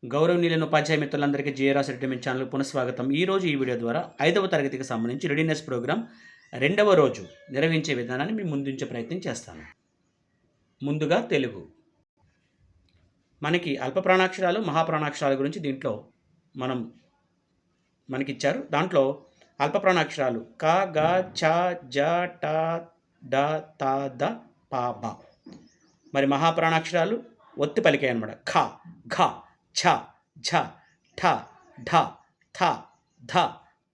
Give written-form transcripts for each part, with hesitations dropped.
గౌరవనీయులైన ఉపాధ్యాయ మిత్రులందరికీ GRR రెడ్డిమెంట్ channel పునఃస్వాగతం. ఈరోజు ఈ వీడియో ద్వారా 5వ తరగతికి సంబంధించి రెడీనెస్ ప్రోగ్రామ్ 2వ రోజు నిర్వహించే విధానాన్ని మీ ముందుంచే ప్రయత్నం చేస్తాను. ముందుగా తెలుగు. మనకి అల్ప ప్రాణాక్షరాలు, మహాప్రాణాక్షరాల గురించి దీంట్లో మనకిచ్చారు. దాంట్లో అల్ప ప్రాణాక్షరాలు క, గ, చ, జ, ట, డ, త, ద, ప, బ. మరి మహాప్రాణాక్షరాలు ఒత్తి పలికాయి అన్నమాట. ఖ, ఘ, ఛ, ఝ, ఠ, ఢ, థ, ధ,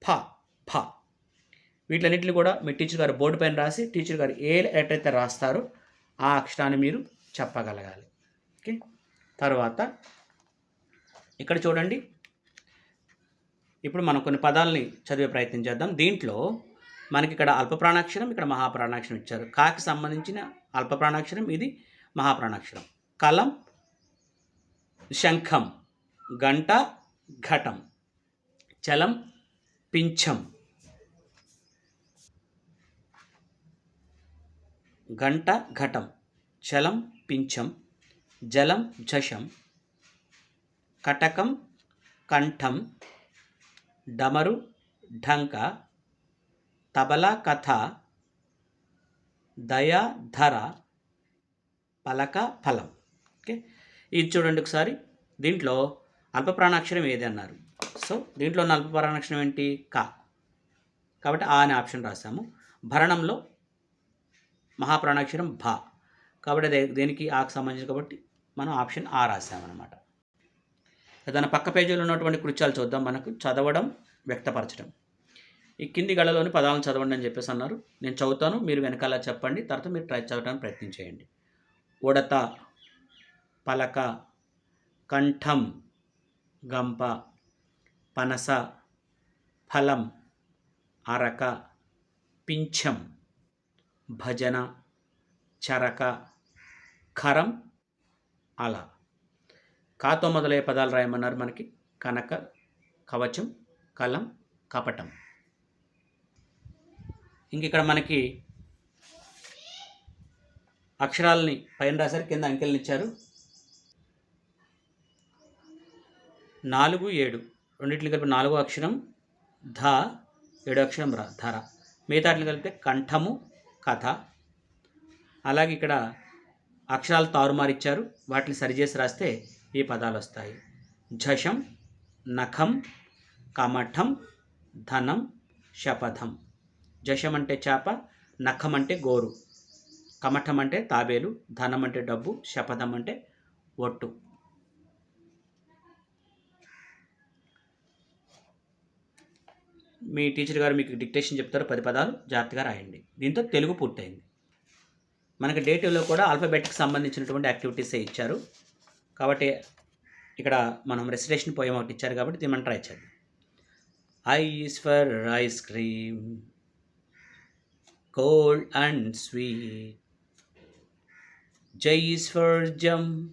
ఫ, ఫ. వీటిలన్నింటిని కూడా మీ టీచర్ గారు బోర్డు పైన రాసి టీచర్ గారు ఏ లెటర్ అయితే రాస్తారో ఆ అక్షరాన్ని మీరు చెప్పగలగాలి. ఓకే. తర్వాత ఇక్కడ చూడండి, ఇప్పుడు మనం కొన్ని పదాలని చదివే ప్రయత్నం చేద్దాం. దీంట్లో మనకి ఇక్కడ అల్ప ప్రాణాక్షరం, ఇక్కడ మహాప్రాణాక్షరం ఇచ్చారు. కాకి సంబంధించిన అల్ప ప్రాణాక్షరం, ఇది మహాప్రాణాక్షరం. కలం, శంఖం, గంట, ఘటం, చలం, పింఛం, గంట, ఘటం, చలం, పింఛం, జలం, జషం, కటకం, కంఠం, డమరు, ఢంక, తబలా, కథ, దయ, ధర, పలక, ఫలం. ఓకే. ఇది చూడండి ఒకసారి. దీంట్లో అల్ప ప్రాణాక్షరం ఏది అన్నారు. సో దీంట్లో ఉన్న అల్ప ప్రాణాక్షరం ఏంటి? క. కాబట్టి ఆ అనే ఆప్షన్ రాసాము. భరణంలో మహాప్రాణాక్షరం భ. కాబట్టి అది దేనికి? ఆకు సంబంధించి, కాబట్టి మనం ఆప్షన్ ఆ రాసామన్నమాట. దాని పక్క పేజీలో ఉన్నటువంటి కృత్యాలు చూద్దాం. మనకు చదవడం, వ్యక్తపరచడం. ఈ కింది గళ్ళలోని పదాలను చదవండి అని చెప్పేసి అన్నారు. నేను చదువుతాను, మీరు వెనకాల చెప్పండి. తర్వాత మీరు చదవడానికి ప్రయత్నం చేయండి. ఉడత, పలక, కంఠం, గంప, పనస, ఫలం, అరక, పింఛం, భజన, చరక, ఖరం, అల. కాతో మొదలయ్యే పదాలు రాయమన్నారు మనకి. కనక, కవచం, కలం, కపటం. ఇంక ఇక్కడ మనకి అక్షరాలని పైన రాశారు, కింద అంకెలను ఇచ్చారు. 4, 7 రెండింటిని కలిపి 4వ అక్షరం ధ, 7వ అక్షరం ర, ధర. మిగతాటిని కలిపితే కంఠము, కథ. అలాగే ఇక్కడ అక్షరాలు తారుమారిచ్చారు, వాటిని సరిచేసి రాస్తే ఈ పదాలు వస్తాయి. ఝషం, నఖం, కమఠం, ధనం, శపథం. జషం అంటే చేప, నఖం అంటే గోరు, కమఠం అంటే తాబేలు, ధనం అంటే డబ్బు, శపథం అంటే ఒట్టు. మీ టీచర్ గారు మీకు డిక్టేషన్ చెప్తారు, 10 పదాలు జాగ్రత్తగా రాయండి. దీంతో తెలుగు పూర్తయింది. మనకి డే 2లో కూడా ఆల్ఫాబెట్కి సంబంధించినటువంటి యాక్టివిటీసే ఇచ్చారు. కాబట్టి ఇక్కడ మనం రెసిటేషన్ పోయం ఒకటి ఇచ్చారు, కాబట్టి దీన్ని మనం ట్రై చేద్దాం. I is for ice cream, cold and sweet. J is for jump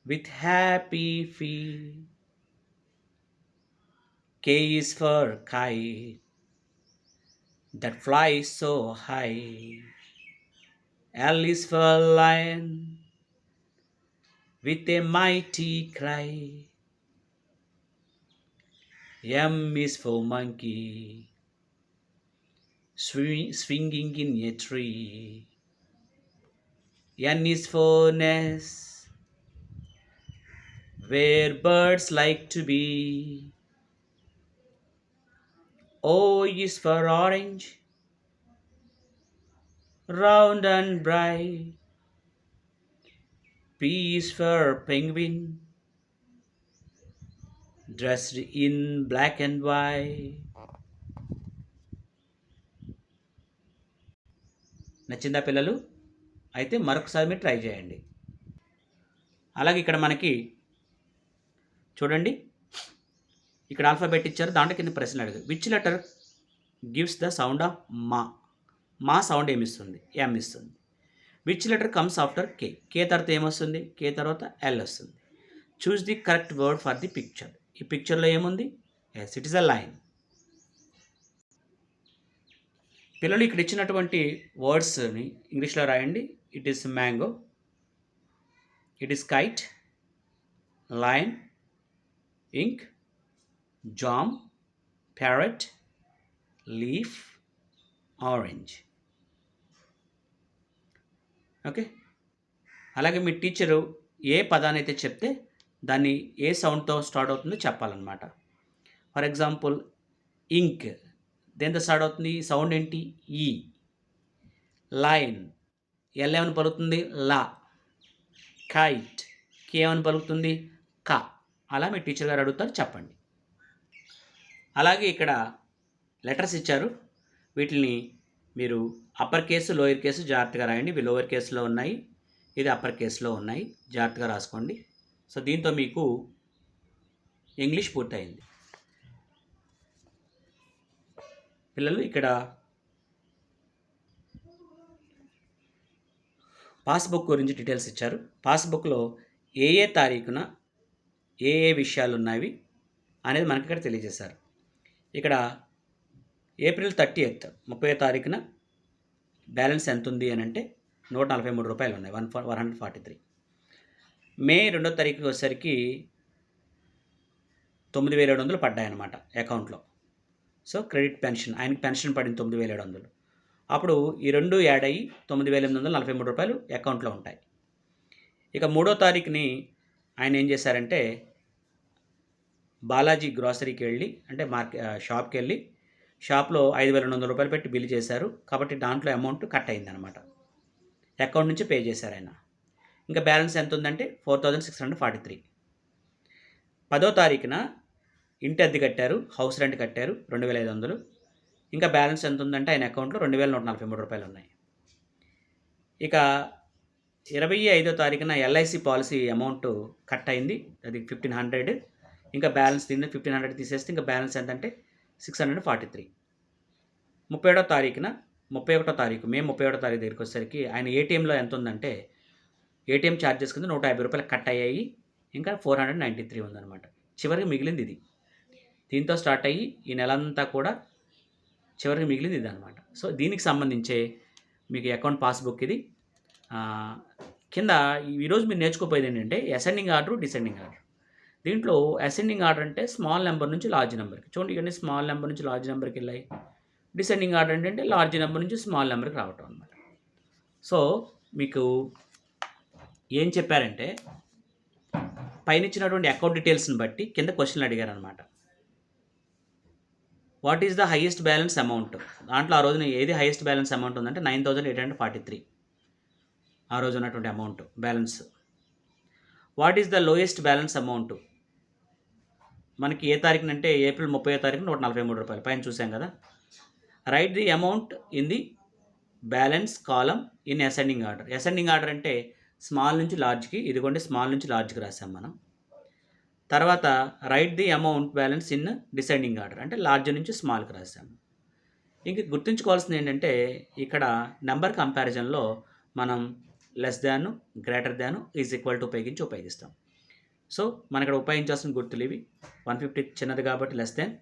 with happy feet. K is for kite that flies so high. L is for lion with a mighty cry. M is for monkey swinging in a tree. N is for nest where birds like to be. O is for orange, round and bright. P is for penguin, dressed in black and white. నచ్చిందా పిల్లలు? అయితే మరొకసారి మీరు try చేయండి. అలాగే ఇక్కడ మనకి చూడండి, ఇక్కడ ఆల్ఫాబెట్ ఇచ్చారు, దాంట్లో కింద ప్రశ్న అడిగారు. Which letter gives the sound of మా? మా సౌండ్ ఏమిస్తుంది? ఎం ఇస్తుంది. Which letter comes after K? K తర్వాత ఏమొస్తుంది? కే తర్వాత ఎల్ వస్తుంది. Choose the correct word for the picture. ఈ పిక్చర్లో ఏముంది? Yes, it is a lion. పిల్లలు ఇక్కడ ఇచ్చినటువంటి వర్డ్స్ని ఇంగ్లీష్లో రాయండి. It is mango, it is kite, lion, ink, jam, parrot, leaf, orange. Okay. అలాగే మీ టీచరు ఏ పదాన్ని అయితే చెప్తే దాన్ని ఏ సౌండ్తో స్టార్ట్ అవుతుందో చెప్పాలన్నమాట. ఫర్ ఎగ్జాంపుల్ ఇంక్ దేంతో స్టార్ట్ అవుతుంది? సౌండ్ ఏంటి? ఈ. లైన్ ఎల్ ఏమని పలుకుతుంది? లా. కైట్ కే ఏమని పలుకుతుంది? క. అలా మీ టీచర్ గారు అడుగుతారు, చెప్పండి. అలాగే ఇక్కడ లెటర్స్ ఇచ్చారు, వీటిని మీరు అప్పర్ కేసు లోయర్ కేసు జాగ్రత్తగా రాయండి. ఇవి లోయర్ కేసులో ఉన్నాయి, ఇది అప్పర్ కేసులో ఉన్నాయి, జాగ్రత్తగా రాసుకోండి. సో దీంతో మీకు ఇంగ్లీష్ పూర్తయింది. పిల్లలు ఇక్కడ పాస్బుక్ గురించి డీటెయిల్స్ ఇచ్చారు. పాస్బుక్లో ఏ ఏ తారీఖున ఏ ఏ విషయాలు ఉన్నవి అనేది మనకి ఇక్కడ తెలియజేశారు. ఇక్కడ ఏప్రిల్ 30th 30వ తారీఖున బ్యాలెన్స్ ఎంత ఉంది అని అంటే 143 రూపాయలు ఉన్నాయి, 143. మే 2వ తారీఖుకి వచ్చేసరికి 9,700 పడ్డాయన్నమాట అకౌంట్లో. సో క్రెడిట్ పెన్షన్, ఆయనకి పెన్షన్ పడింది 9,700. అప్పుడు ఈ రెండు యాడ్ అయ్యి 9,843 రూపాయలు అకౌంట్లో ఉంటాయి. ఇక 3వ తారీఖుని ఆయన ఏం చేశారంటే బాలాజీ గ్రాసరీకి వెళ్ళి, అంటే షాప్కి వెళ్ళి షాప్లో 5,200 రూపాయలు పెట్టి బిల్ చేశారు. కాబట్టి దాంట్లో అమౌంట్ కట్ అయిందనమాట, అకౌంట్ నుంచి పే చేశారు ఆయన. ఇంకా బ్యాలెన్స్ ఎంత ఉందంటే 4,643. 10వ తారీఖున ఇంటి అద్దె కట్టారు, హౌస్ రెంట్ కట్టారు 2,500. ఇంకా బ్యాలెన్స్ ఎంత ఉందంటే ఆయన అకౌంట్లో 2,143 రూపాయలు ఉన్నాయి. ఇక 25వ తారీఖున ఎల్ఐసి పాలసీ అమౌంట్ కట్ అయింది, అది 1,500. ఇంకా బ్యాలెన్స్ దీన్ని 1,500 తీసేస్తే ఇంకా బ్యాలెన్స్ ఎంతంటే 643. 31వ తారీఖున మే 31వ తారీఖు దగ్గరికి వచ్చేసరికి ఆయన ఏటీఎంలో ఎంత ఉందంటే ఏటీఎం ఛార్జెస్ కింద 150 రూపాయలు కట్ అయ్యాయి, ఇంకా 493 ఉందన్నమాట. చివరికి మిగిలింది ఇది. దీంతో స్టార్ట్ అయ్యి ఈ నెలంతా కూడా చివరికి మిగిలింది ఇది అనమాట. సో దీనికి సంబంధించే మీకు అకౌంట్ పాస్బుక్ ఇది. కింద ఈరోజు మీరు నేర్చుకోపోయేది ఏంటంటే అసెండింగ్ ఆర్డర్, డిసెండింగ్ ఆర్డర్. దీంట్లో అసెండింగ్ ఆర్డర్ అంటే స్మాల్ నెంబర్ నుంచి లార్జ్ నెంబర్కి, చూడండి ఇక్కడ స్మాల్ నెంబర్ నుంచి లార్జ్ నెంబర్కి వెళ్ళాయి. డిసెండింగ్ ఆర్డర్ ఏంటంటే లార్జ్ నెంబర్ నుంచి స్మాల్ నెంబర్కి రావటం అనమాట. సో మీకు ఏం చెప్పారంటే పైన ఇచ్చినటువంటి అకౌంట్ డీటెయిల్స్ని బట్టి కింద క్వశ్చన్లు అడిగారు అనమాట. What is the highest balance amount? దాంట్లో ఆ రోజున ఏది హైయెస్ట్ బ్యాలెన్స్ అమౌంట్ ఉందంటే 9,843 ఆ రోజు ఉన్నటువంటి amount balance. What is the lowest balance amount? మనకి ఏ తారీఖునంటే ఏప్రిల్ 30వ తారీఖున 143 రూపాయలు పైన చూసాం కదా. Right the amount in the balance column in ascending order. Ascending order అంటే స్మాల్ నుంచి లార్జ్కి, ఇదిగోండి స్మాల్ నుంచి లార్జ్కి రాసాం మనం. తర్వాత right the amount balance in descending order అంటే లార్జ్ నుంచి స్మాల్కి రాసాము. ఇంక గుర్తుంచుకోవాల్సింది ఏంటంటే ఇక్కడ నెంబర్ కంపారిజన్లో మనం less than, greater than, is equal to ఉపయోగిస్తాం. సో మన ఇక్కడ ఉపయోగించాల్సిన గుర్తులు ఇవి. 150 చిన్నది కాబట్టి లెస్ దాన్,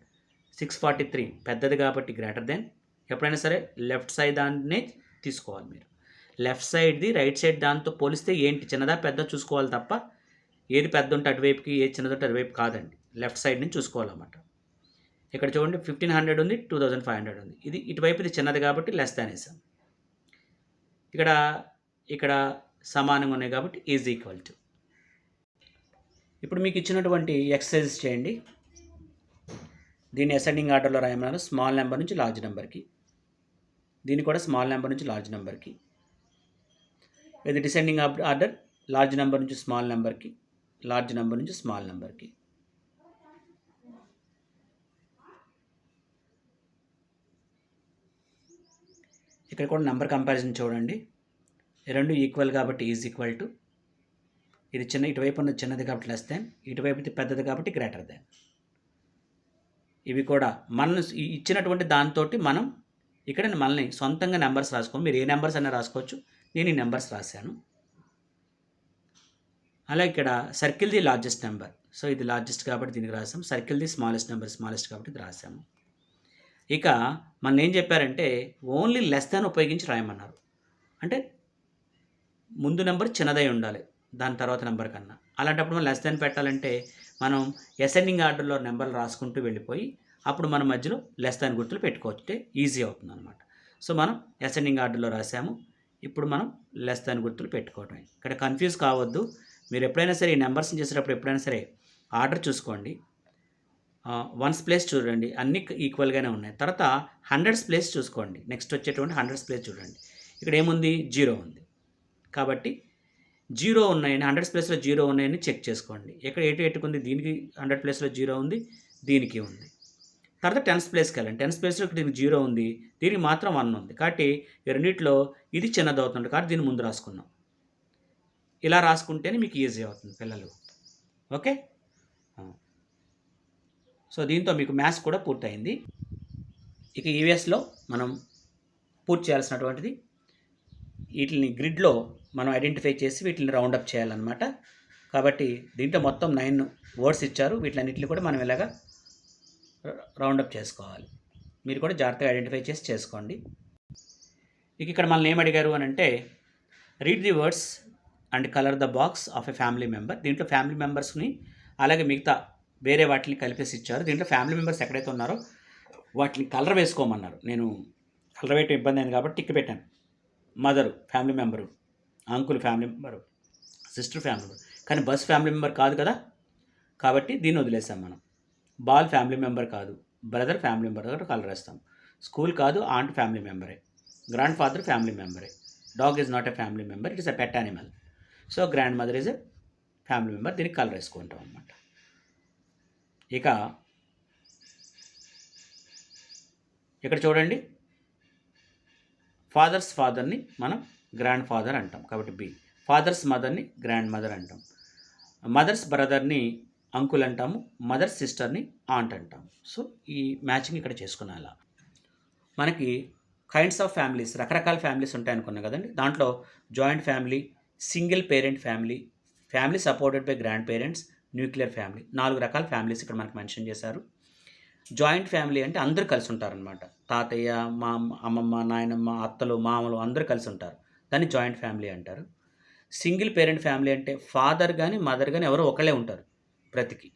643 పెద్దది కాబట్టి గ్రేటర్ దాన్. ఎప్పుడైనా సరే లెఫ్ట్ సైడ్ దాన్నే తీసుకోవాలి మీరు. లెఫ్ట్ సైడ్ది రైట్ సైడ్ దాంతో పోలిస్తే ఏంటి చిన్నదా పెద్ద చూసుకోవాలి తప్ప ఏది పెద్ద ఉంటే అటువైపుకి, ఏది చిన్నది ఉంటే అటువైపు కాదండి, లెఫ్ట్ సైడ్ నుంచి చూసుకోవాలన్నమాట. ఇక్కడ చూడండి 1,500 ఉంది, 2,500 ఉంది. ఇది ఇటువైపు ఇది చిన్నది కాబట్టి లెస్ దాన్ వేసాం. ఇక్కడ సమానంగా ఉన్నాయి కాబట్టి ఈజ్ ఈక్వల్ టు. ఇప్పుడు మీకు ఇచ్చినటువంటి ఎక్సర్సైజ్ చేయండి. దీన్ని అసెండింగ్ ఆర్డర్లో రాయమన్నారు, స్మాల్ నెంబర్ నుంచి లార్జ్ నెంబర్కి. దీన్ని కూడా స్మాల్ నెంబర్ నుంచి లార్జ్ నెంబర్కి. ఇది డిసెండింగ్ ఆర్డర్ లార్జ్ నెంబర్ నుంచి స్మాల్ నెంబర్కి, లార్జ్ నెంబర్ నుంచి స్మాల్ నెంబర్కి. ఇక్కడ కూడా నెంబర్ కంపారిజన్ చూడండి. రెండు ఈక్వల్ కాబట్టి ఈజ్ ఈక్వల్ టు. ఇది చిన్న, ఇటువైపు ఉన్నది చిన్నది కాబట్టి లెస్ దాన్, ఇటువైపు పెద్దది కాబట్టి గ్రేటర్ దాన్. ఇవి కూడా మనం ఇచ్చినటువంటి దాంతో మనం ఇక్కడ మనల్ని సొంతంగా నెంబర్స్ రాసుకోండి. మీరు ఏ నెంబర్స్ అయినా రాసుకోవచ్చు, నేను ఈ నెంబర్స్ రాశాను. అలా ఇక్కడ circle the largest number, so ఇది లార్జెస్ట్ కాబట్టి దీనికి రాసాం. Circle the smallest number, smallest కాబట్టి ఇది రాసాము. ఇక మన ఏం చెప్పారంటే ఓన్లీ లెస్ దాన్ ఉపయోగించి రాయమన్నారు. అంటే ముందు నెంబర్ చిన్నదై ఉండాలి, దాని తర్వాత నెంబర్ కన్నా. అలాంటప్పుడు మనం లెస్ దెన్ పెట్టాలంటే మనం అసెండింగ్ ఆర్డర్‌లో నెంబర్లు రాసుకుంటూ వెళ్ళిపోయి అప్పుడు మనం మధ్యలో లెస్ దాన్ గుర్తులు పెట్టుకోవచ్చు. ఈజీ అవుతుందన్నమాట. సో, మనం అసెండింగ్ ఆర్డర్‌లో రాసాము. ఇప్పుడు మనం లెస్ దాన్ గుర్తులు పెట్టుకోవడమే. ఇక్కడ కన్‌ఫ్యూజ్ కావద్దు. మీరు ఎప్పుడైనా సరే ఈ నంబర్స్‌ని చేసేటప్పుడు ఎప్పుడైనా సరే ఆర్డర్ చూసుకోండి. వన్స్ ప్లేస్ చూడండి. అన్నీ ఈక్వల్‌గానే ఉన్నాయి. తర్వాత హండ్రెడ్స్ ప్లేస్ చూసుకోండి. నెక్స్ట్ వచ్చేటువంటి హండ్రెడ్స్ ప్లేస్ చూడండి. ఇక్కడ ఏముంది? 0 ఉంది. కాబట్టి 0 ఉన్నాయని, హండ్రెడ్స్ ప్లేస్‌లో 0 ఉన్నాయని చెక్ చేసుకోండి. ఎక్కడ ఎటుకుంది? దీనికి 100 ప్లేస్‌లో 0 ఉంది. దీనికి ఉంది. తర్వాత టెన్స్ ప్లేస్కి వెళ్ళండి. టెన్స్ ప్లేస్లో ఇక్కడ దీనికి 0 ఉంది, దీనికి మాత్రం 1 ఉంది. కాబట్టి ఈ రెండిట్లో ఇది చిన్నదవుతుంది కాబట్టి దీన్ని ముందు రాసుకున్నాం. ఇలా రాసుకుంటేనే మీకు ఈజీ అవుతుంది పిల్లలు. ఓకే. సో దీంతో మీకు మ్యాథ్స్ కూడా పూర్తయింది. ఇక ఈవీఎస్లో మనం పూర్తి చేయాల్సినటువంటిది వీటిని గ్రిడ్లో మనం ఐడెంటిఫై చేసి వీటిని రౌండప్ చేయాలన్నమాట. కాబట్టి దీంట్లో మొత్తం 9 వర్డ్స్ ఇచ్చారు. వీటిలన్నింటినీ కూడా మనం ఇలాగా రౌండప్ చేసుకోవాలి. మీరు కూడా జాగ్రత్తగా ఐడెంటిఫై చేసి చేసుకోండి. ఇక ఇక్కడ మనల్ని ఏం అడిగారు అని అంటే read the words and colour the box of a family member. దీంట్లో ఫ్యామిలీ మెంబర్స్ని అలాగే మిగతా వేరే వాటిని కలిపేసి ఇచ్చారు. దీంట్లో ఫ్యామిలీ మెంబర్స్ ఎక్కడైతే ఉన్నారో వాటిని కలర్ వేసుకోమన్నారు. నేను కలర్ వేయటం ఇబ్బంది అయింది కాబట్టి టిక్ పెట్టాను. Mother family member, uncle family member, sister family member. కానీ బస్ ఫ్యామిలీ మెంబర్ కాదు కదా, కాబట్టి దీన్ని వదిలేసాం మనం. బాల్ ఫ్యామిలీ మెంబర్ కాదు, బ్రదర్ ఫ్యామిలీ మెంబర్ కాబట్టి కలర్ వేస్తాం. స్కూల్ కాదు, ఆంట్ ఫ్యామిలీ మెంబరే. గ్రాండ్ ఫాదర్ ఫ్యామిలీ మెంబరే. Dog is not a family member, it is a pet animal. So grandmother is a family member. దీనికి colour వేసుకుంటాం అన్నమాట. ఇక ఇక్కడ చూడండి, ఫాదర్స్ ఫాదర్ని మనం గ్రాండ్ ఫాదర్ అంటాం కాబట్టి బి. ఫాదర్స్ మదర్ని గ్రాండ్ మదర్ అంటాం. మదర్స్ బ్రదర్ని అంకుల్ అంటాము. మదర్స్ సిస్టర్ని ఆంట్ అంటాము. సో ఈ మ్యాచింగ్ ఇక్కడ చేసుకునేలా మనకి కైండ్స్ ఆఫ్ ఫ్యామిలీస్, రకరకాల ఫ్యామిలీస్ ఉంటాయి అనుకున్నాం కదండి. దాంట్లో joint family, single parent family, family supported by grand parents, nuclear family, 4 రకాల ఫ్యామిలీస్ ఇక్కడ మనకు మెన్షన్ చేశారు. జాయింట్ ఫ్యామిలీ అంటే అందరూ కలిసి ఉంటారనమాట. తాతయ్య, మా అమ్మమ్మ, నాయనమ్మ, అత్తలు, మామలు అందరూ కలిసి ఉంటారు. దాన్ని జాయింట్ ఫ్యామిలీ అంటారు. సింగిల్ పేరెంట్ ఫ్యామిలీ అంటే ఫాదర్ కానీ మదర్ కానీ ఎవరో ఒకళ్ళే ఉంటారు బ్రతికి,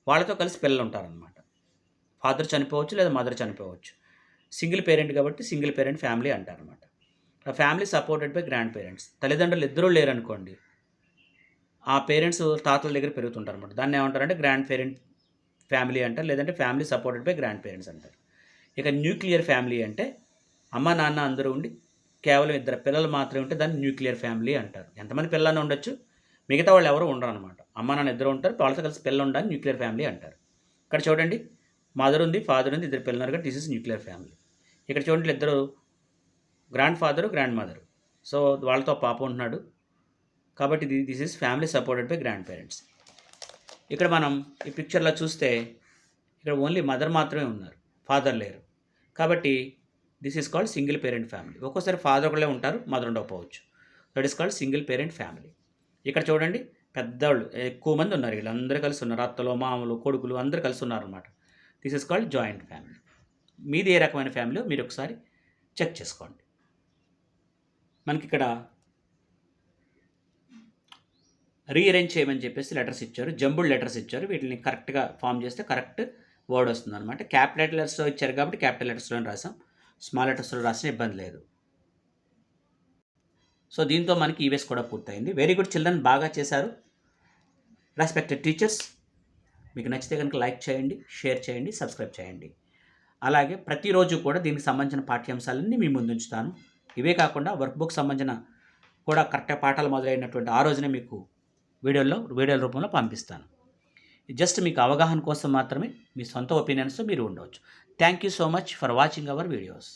వాళ్ళతో కలిసి పిల్లలు ఉంటారనమాట. ఫాదర్ చనిపోవచ్చు లేదా మదర్ చనిపోవచ్చు. సింగిల్ పేరెంట్ కాబట్టి సింగిల్ పేరెంట్ ఫ్యామిలీ అంటారనమాట. ఆ family supported by grand parents. తల్లిదండ్రులు ఇద్దరూ లేరనుకోండి, ఆ పేరెంట్స్ తాతల దగ్గర పెరుగుతుంటారు అనమాట. దాన్ని ఏమంటారంటే గ్రాండ్ పేరెంట్ ఫ్యామిలీ అంటారు, లేదంటే family supported by grand parents అంటారు. ఇక న్యూక్లియర్ ఫ్యామిలీ అంటే అమ్మ నాన్న అందరూ ఉండి కేవలం 2 పిల్లలు మాత్రమే ఉంటే దాన్ని న్యూక్లియర్ ఫ్యామిలీ అంటారు. ఎంతమంది పిల్లలు ఉండొచ్చు, మిగతా వాళ్ళు ఎవరు ఉండరు అనమాట. అమ్మ నాన్న 2 ఉంటారు, వాళ్ళతో కలిసి పిల్లలు ఉండాలని న్యూక్లియర్ ఫ్యామిలీ అంటారు. ఇక్కడ చూడండి, మదర్ ఉంది, ఫాదర్ ఉంది, 2 పిల్లలు ఉన్నారు, దిస్ ఇస్ న్యూక్లియర్ ఫ్యామిలీ. ఇక్కడ చూడండి, 2 grand father, grand mother. So వాళ్ళతో పాప ఉంటున్నాడు కాబట్టి this is family supported by grand parents. ఇక్కడ మనం ఈ పిక్చర్లో చూస్తే ఇక్కడ ఓన్లీ మదర్ మాత్రమే ఉన్నారు, ఫాదర్ లేరు. కాబట్టి this is called single parent family. ఒక్కోసారి ఫాదర్ ఒకళ్ళే ఉంటారు, మదర్ ఉండకపోవచ్చు. That is called single parent family. ఇక్కడ చూడండి, పెద్దవాళ్ళు ఎక్కువ మంది ఉన్నారు, వీళ్ళందరూ కలిసి ఉన్నారు, అత్తలు, మామలు, కొడుకులు అందరూ కలిసి ఉన్నారు అనమాట. This is called joint family. మీది ఏ రకమైన ఫ్యామిలీ మీరు ఒకసారి చెక్ చేసుకోండి. మనకి ఇక్కడ రీఅరేంజ్ చేయమని చెప్పేసి లెటర్స్ ఇచ్చారు, జంబుడ్ లెటర్స్ ఇచ్చారు. వీటిని కరెక్ట్గా ఫామ్ చేస్తే కరెక్ట్ వర్డ్ వస్తుంది అనమాట. క్యాపిటల్ లెటర్స్లో ఇచ్చారు కాబట్టి క్యాపిటల్ లెటర్స్లో రాసాం, స్మాల్ లెటర్స్లో రాసిన ఇబ్బంది లేదు. సో దీంతో మనకి ఈవీఎస్ కూడా పూర్తయింది. వెరీ గుడ్ చిల్డ్రన్, బాగా చేశారు. రెస్పెక్టెడ్ టీచర్స్, మీకు నచ్చితే కనుక లైక్ చేయండి, షేర్ చేయండి, సబ్స్క్రైబ్ చేయండి. అలాగే ప్రతిరోజు కూడా దీనికి సంబంధించిన పాఠ్యాంశాలన్నీ మీ ముందు ఉంచుతాను. ఇవే కాకుండా వర్క్ బుక్ సంబంధించిన కూడా కరెక్ట్గా పాఠాలు మొదలైనటువంటి ఆ రోజునే మీకు వీడియోల రూపంలో పంపిస్తాను. జస్ట్ మీకు అవగాహన కోసం మాత్రమే, మీ సొంత ఒపీనియన్స్తో మీరు ఉండవచ్చు. Thank you so much for watching our videos.